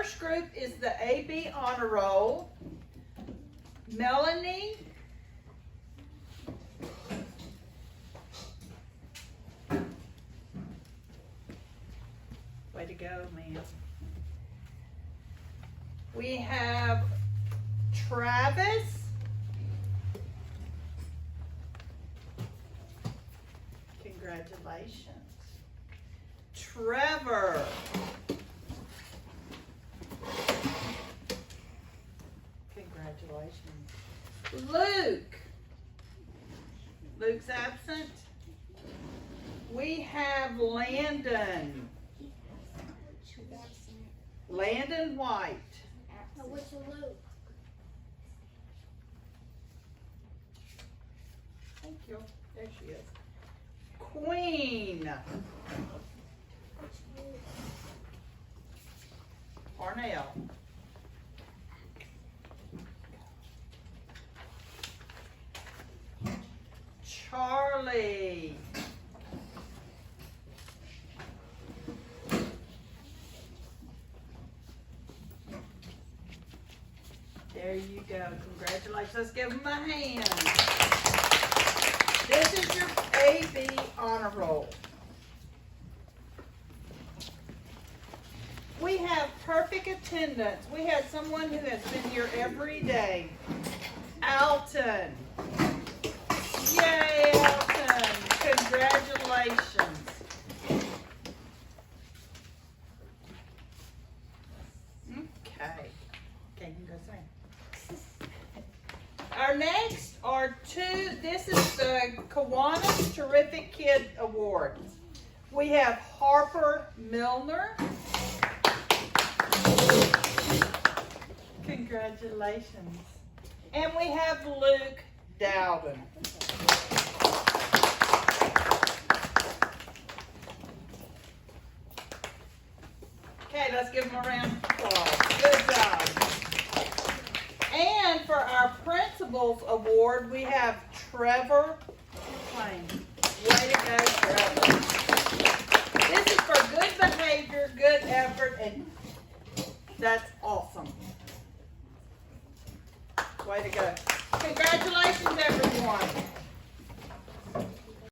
first group is the AB Honor Roll. Melanie. Way to go, man. We have Travis. Congratulations. Trevor. Congratulations. Luke. Luke's absent. We have Landon. Landon White. Which Luke? Thank you. There she is. Queen. Parnell. Charlie. There you go. Congratulations. Let's give them a hand. This is your AB Honor Roll. We have perfect attendance. We had someone who has been here every day. Alton. Yay, Alton. Congratulations. Okay. Okay, you can go say. Our next are two, this is the Kiwanis Terrific Kid Award. We have Harper Milner. Congratulations. And we have Luke Dowden. Okay, let's give them a round of applause. Good job. And for our Principals Award, we have Trevor McLean. Way to go, Trevor. This is for good behavior, good effort, and that's awesome. Way to go.